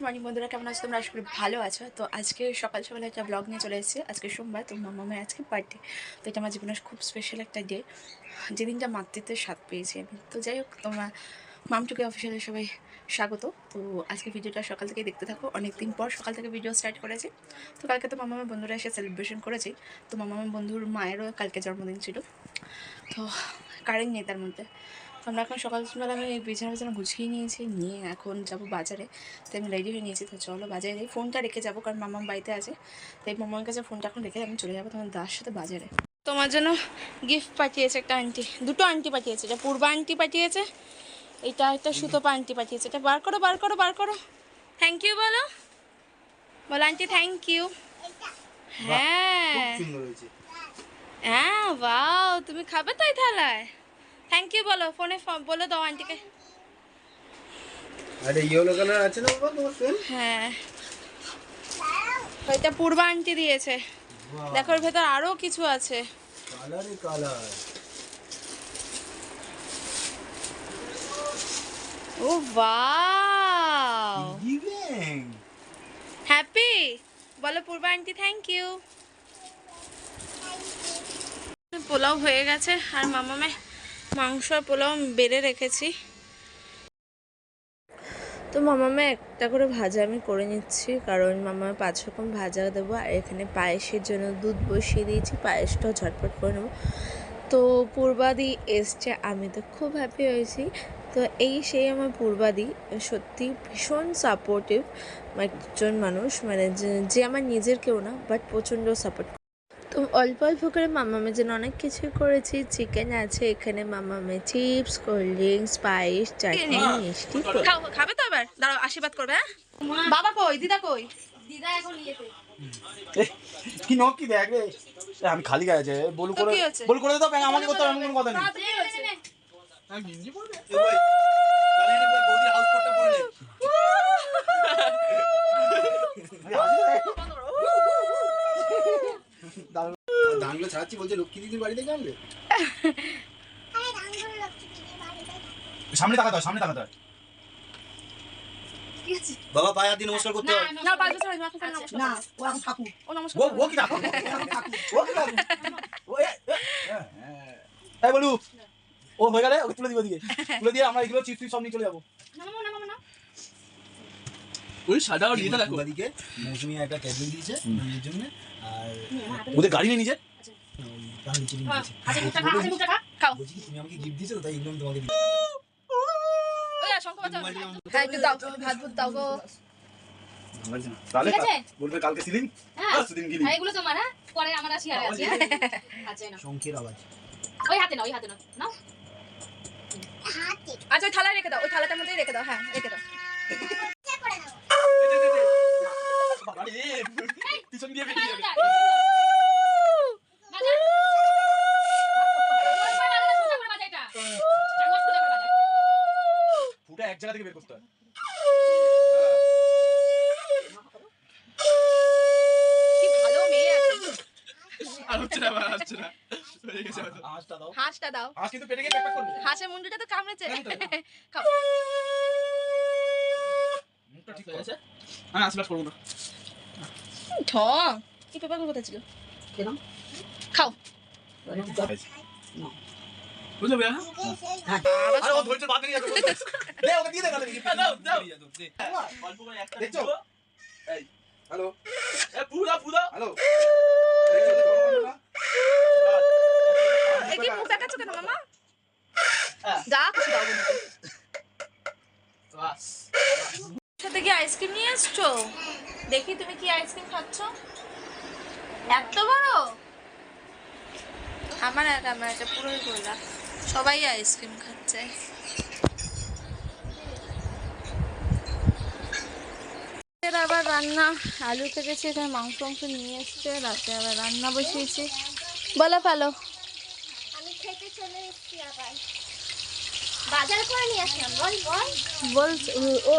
Morning বন্ধুরা, কেমন আছো তোমরা? আশা করি ভালো আছো। তো আজকে সকাল সকালে একটা ব্লগ নিয়ে চলে এসেছি। আজকে সোমবার, তো মামামের আজকে বার্থডে। তো এটা আমার জীবনের খুব স্পেশাল একটা ডে, যেদিনটা মাতৃত্বের স্বাদ পেয়েছি আমি। তো যাই হোক, তোমরা মামটুকে অফিসিয়ালে সবাই স্বাগত। তো আজকে ভিডিওটা সকাল থেকে দেখতে থাকো। অনেক দিন পর সকাল থেকে ভিডিও স্টার্ট করেছি। তো কালকে তো মামামের বন্ধুরা এসে সেলিব্রেশন করেছি। তো মামামের বন্ধুর মায়েরও কালকে জন্মদিন ছিল। তো কারেন্ট নেই তার মধ্যে। তো আমরা এখন সকালবেলা আমি বিছানা গুছিয়ে নিয়ে এখন যাব বাজারে। তো আমি রেডি হয়ে নিয়েছি। তো চলো বাজারে যাই। ফোনটা রেখে যাবো, কারণ মামাম বাড়িতে আছে। তাই মামার কাছে ফোনটা এখন রেখে আমি চলে যাবো তোমার দার সাথে বাজারে। তোমার জন্য গিফট পাঠিয়েছে একটা আন্টি, দুটো আন্টি পাঠিয়েছে। এটা পূর্বা আন্টি পাঠিয়েছে, এটা একটা সুতপা আন্টি পাঠিয়েছে। এটা বার করো। থ্যাংক ইউ বলো আন্টি, থ্যাংক ইউ। হ্যাঁ হ্যাঁ, বাও, তুমি খাবে তাই থালায়? থ্যাংক ইউ বলো, ফোনে বলে দাও আন্টিকে। আরে ইয়েলো কালার আছে না বাবা তোমার পেন? হ্যাঁ, এটা পূর্বা আন্টি দিয়েছে। দেখো এর ভেতর আরো কিছু আছে। কালারে কালার। ও ওয়াও, গিভিং হ্যাপি বলো পূর্বা আন্টি, থ্যাংক ইউ। পোলাও হয়ে গেছে, আর মামামে মাংস আর পোলাও বেড়ে রেখেছি। তো মামামে একটা করে ভাজা আমি করে নিচ্ছি, কারণ মামামে 5 রকম ভাজা দেবো। আর এখানে পায়েসের জন্য দুধ বসিয়ে দিয়েছি, পায়েসটাও ঝটপট করে নেবো। তো পূর্বাদি এসছে, আমি তো খুব হ্যাপি হয়েছি। তো এই সেই আমার পূর্বাদি, সত্যি ভীষণ সাপোর্টিভ একজন মানুষ, মানে যে আমার নিজের কেউ না, বাট প্রচণ্ড সাপোর্ট। তো অল্প অল্প করে মামামের জন্য অনেক কিছু করেছি। চিকেন আছে এখানে, মামামে চিপস, কোল্ড ড্রিঙ্কস, পায়েস, চাটনি, মিষ্টি। খাবে তো এবার? দাঁড়াও, আশীর্বাদ করবে। হ্যাঁ, বাবা কই, দিদা কই? দিদা এখন ইয়েতে। কি নক কি দেখ রে, আমি খালি গায়ে আছে বলু করে দাও। আমাকে করতে হবে, এমন কোনো কথা নেই। আমি গিঞ্জি পরবে ওই তাহলে এটা বৌদি হাউস কোটটা পরে নে। দাঙ্গলো ছাড়ছি বলছে লক্ষ্মী দিদির বাড়ি থেকে আনবে। সামনে তাকাতে হয়, সামনে তাকাতে হয়। বাবা পায়ে হাত দিয়ে নমস্কার করতে হয়। না, 5 বছর হয়নি, এখন নমস্কার না, ও এখন ঠাকুর, ও নমস্কার ও কি ঠাকুর? ও কি ঠাকুর? ও এই বলু, ও হয়ে গেলে ওকে তুলে দিও, দিকে তুলে দিয়ে আমরা এগুলো চিপস সব নিয়ে চলে যাবো। না ওই সাদা আর এটা দেখো দিকে মৌসুমী একটা ক্যাডবেরি দিয়েছে নিজের জন্য, আর ওদের গাড়ি নেই নিজে। তার নিচে দিয়েছে। আচ্ছা, মুখটা খাও। বলছি কি তুমি আমাকে গিফট দিয়েছো, তাই এগুলো আমি তোমাকে দিই। ওই শঙ্খ বাজাও। হ্যাঁ, একটু দাও, ভাত ভুত দাও গো। তাহলে বলবে কালকে সিলিং, হ্যাঁ সেদিন গিলি। হ্যাঁ, এগুলো তোমার, হ্যাঁ পরে আমার আসি আর আছে। আচ্ছা নাও, শঙ্খের আওয়াজ। ওই হাতে নাও, নাও হাতে। আচ্ছা, ওই থালায় রেখে দাও, ওই থালাটার মধ্যেই রেখে দাও। হ্যাঁ, রেখে দাও। বাবা রে, পিছন দিয়ে বেরিয়ে যাবে। ফুটা এক জায়গা থেকে বের করতে হয়। কি ভালো মেয়ে আছে। আর হচ্ছে না, হচ্ছে না। হয়ে গেছে। হাঁসটা দাও। হাঁস কিন্তু পেটে গিয়ে পেট করবে। হাঁসের মুন্ডুটা তো কামড়েছে। খাও। মুখটা ঠিক আছে। আমি আশীর্বাদ করব না। ঠং, এই পেপারগুলো কোথায় ছিল? কেন? খাও। বুঝলে ভাই? হ্যাঁ। আরে ও ধৈর্য বাদ দিয়ে যাবে। দে ওকে দিয়ে দে, কালকে গিফট দাও দাও। অল্প করে একটা দেখছো? এই হ্যালো, এ পুরা হ্যালো। এই কি মুখ দেখাচ্ছ কেন মামা? যা কিছু দাও না। বাস। সাথে কি আইসক্রিম নিয়ে এসছো? দেখি তুমি কি আইসক্রিম খাচ্ছ। এত বড়? আমার এটা পুরোই গোলা। সবাই আইসক্রিম খাচ্ছে। আবার রান্না আলু কেটেছি, এখানে মাংস নিয়ে এসছে। রাতে আবার রান্না বসিয়েছি। বলো ফেলো। আমি খেতে চলে এসেছি, আবার বাজার করে নিয়ে আসলাম। বল ও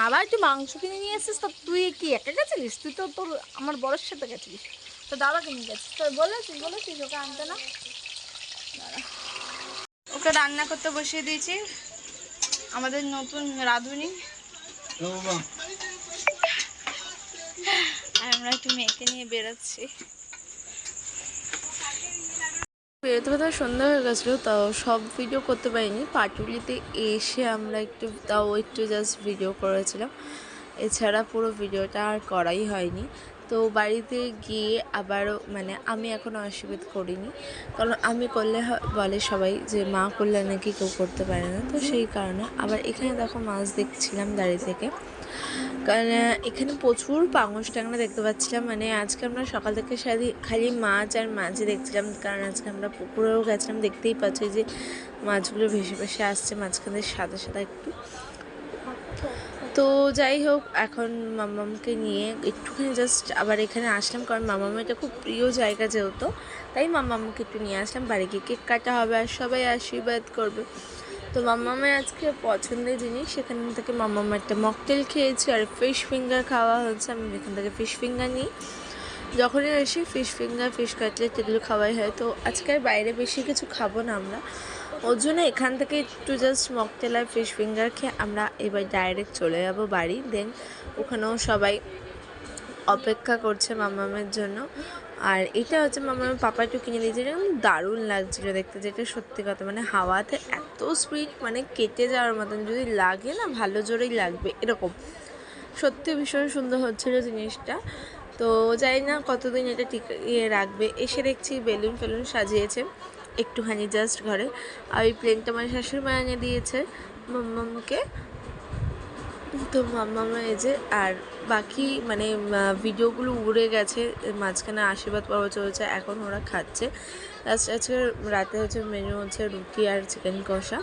আবার তুই মাংস কিনে নিয়ে এসেছিস? তো তুই কি একা গেছিলিস? তুই তো তোর আমার বড়োর সাথে গেছিলিস, তো দাদা কিনে গেছিস। তো বলেছিস ওকে আনতে না? ওকে রান্না করতে বসিয়ে দিয়েছি, আমাদের নতুন রাঁধুনি। মেয়েকে নিয়ে বেরোচ্ছি। বেরোতে বেরোতে সন্ধ্যা হয়ে গেছিলো, তাও সব ভিডিও করতে পারিনি। পাটুলিতে এসে আমরা একটু জাস্ট ভিডিও করেছিলাম, এছাড়া পুরো ভিডিওটা আর করাই হয়নি। তো বাড়িতে গিয়ে আবারও মানে আমি এখনও আশীর্বাদ করিনি, কারণ আমি করলে বলে সবাই যে মা করলে নাকি কেউ করতে পারে না। তো সেই কারণে আবার এখানে দেখো মাছ দেখছিলাম দাঁড়িয়ে থেকে, কারণ এখানে প্রচুর পাঙাশ ট্যাংরা দেখতে পাচ্ছিলাম। মানে আজকে আমরা সকাল থেকে খালি মাছ আর মাছই দেখছিলাম, কারণ আজকে আমরা পুকুরেও গেছিলাম। দেখতেই পাচ্ছি যে মাছগুলো ভেসে ভেসে আসছে মাঝখানে সাদা সাদা একটু। তো যাই হোক, এখন মামামকে নিয়ে একটুখানি জাস্ট আবার এখানে আসলাম, কারণ মামাম এটা খুব প্রিয় জায়গা যেহেতু, তাই মামামকে একটু নিয়ে আসলাম। বাড়ি গিয়ে কেক কাটা হবে আর সবাই আশীর্বাদ করবে। তো মামামের আজকে পছন্দের জিনিস, সেখান থেকে মামাম একটা মকটেল খেয়েছি আর ফিশ ফিঙ্গার খাওয়া হচ্ছে। আমি এখান থেকে ফিশ ফিঙ্গার নিই, যখনই আসি ফিশ ফিঙ্গার, ফিশ কাটলেট এগুলো খাওয়াই হয়। তো আজকে আর বাইরে বেশি কিছু খাবো না আমরা, ওর জন্য এখান থেকে একটু জাস্ট মকটেল আর ফিশ ফিঙ্গার খেয়ে আমরা এবার ডাইরেক্ট চলে যাব বাড়ি। দেন ওখানেও সবাই অপেক্ষা করছে মামামের জন্য। আর এটা হচ্ছে মামামের পাপা একটু কিনে দিয়েছে, এটা কিন্তু দারুণ লাগছিলো দেখতে, যেটা সত্যি কথা। মানে হাওয়াতে এত স্পিড, মানে কেটে যাওয়ার মতন, যদি লাগে না ভালো জোরেই লাগবে এরকম, সত্যি ভীষণ সুন্দর হচ্ছিলো জিনিসটা। তো জানি না কতদিন এটা ঠিক রাখবে। এসে দেখছি বেলুন ফেলুন সাজিয়েছে একটুখানি জাস্ট ঘরে, আর ওই প্লেনটা আমার শাশুড়ি মা এনে দিয়েছে মাম্মামকে। তো মাম্মামা এই যে, আর বাকি মানে ভিডিওগুলো উড়ে গেছে, মাঝখানে আশীর্বাদ পর্ব চলছে, এখন ওরা খাচ্ছে। আজকে রাতে হচ্ছে মেনু হচ্ছে রুটি আর চিকেন কষা,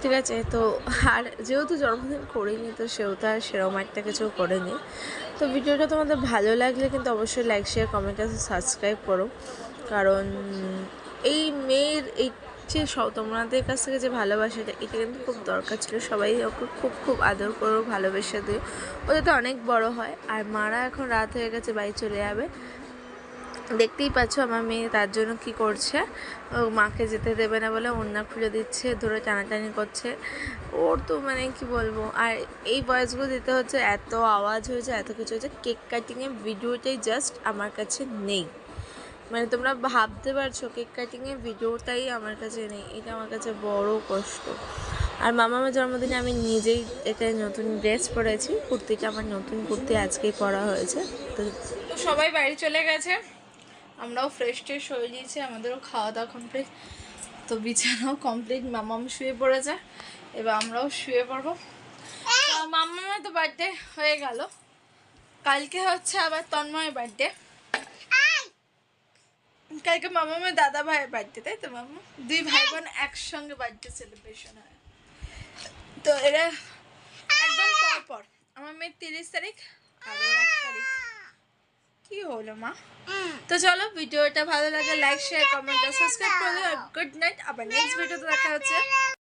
ঠিক আছে। তো আর যেহেতু জন্মদিন করিনি, তো সেহেতু আর সেরকম একটা কিছু করেনি। তো ভিডিওটা তোমাদের ভালো লাগলে কিন্তু অবশ্যই লাইক শেয়ার কমেন্ট আর সাবস্ক্রাইব করো, কারণ এই মেয়ের এই যে তোমাদের কাছ থেকে যে ভালোবাসাটা, এটা কিন্তু খুব দরকার ছিল। সবাই ওকে খুব খুব আদর করো, ভালোবেসে দিও, ও যাতে অনেক বড় হয়। আর মারা এখন রাত হয়ে গেছে, বাড়ি চলে যাবে। দেখতেই পাচ্ছ আমার মেয়ে তার জন্য কি করছে, ও মাকে যেতে দেবে না বলে ওড়না খুলে দিচ্ছে, ধরে টানাটানি করছে। ওর তো মানে কি বলবো, আর এই ভয়েসগুলো দিতে হচ্ছে, এত আওয়াজ হয়েছে, এত কিছু হয়েছে। কেক কাটিংয়ের ভিডিওটাই জাস্ট আমার কাছে নেই, মানে তোমরা ভাবতে পারছো কেক কাটিংয়ের ভিডিওটাই আমার কাছে নেই, এটা আমার কাছে বড় কষ্ট। আর মামামের জন্মদিনে আমি নিজেই একটা নতুন ড্রেস পরেছি, কুর্তিটা আমার নতুন কুর্তি আজকেই পরা হয়েছে। তো সবাই বাড়ি চলে গেছে, আমরাও ফ্রেশ ট্রেশ হয়ে নিয়েছি, আমাদেরও খাওয়া দাওয়া কমপ্লিট, তো বিছানাও কমপ্লিট, মামাম শুয়ে পড়েছে, এবার আমরাও শুয়ে পড়বো। মামামের তো বার্থডে হয়ে গেল, কালকে হচ্ছে আবার তন্ময়ের বার্থডে, কালকে মামামের দাদা ভাইয়ের বার্থডে, তাই তো মামা? দুই ভাই বোন একসঙ্গে বার্থডে সেলিব্রেশন হয়। তো এরা একদম পর আমার মেয়ের 30 তারিখ আর ওর 1 তারিখ। কি হলো মা? তো চলো, ভিডিওটা ভালো লাগে লাইক শেয়ার কমেন্ট আর সাবস্ক্রাইব করো। গুড নাইট, আবার নেক্সট ভিডিওতে দেখা হচ্ছে।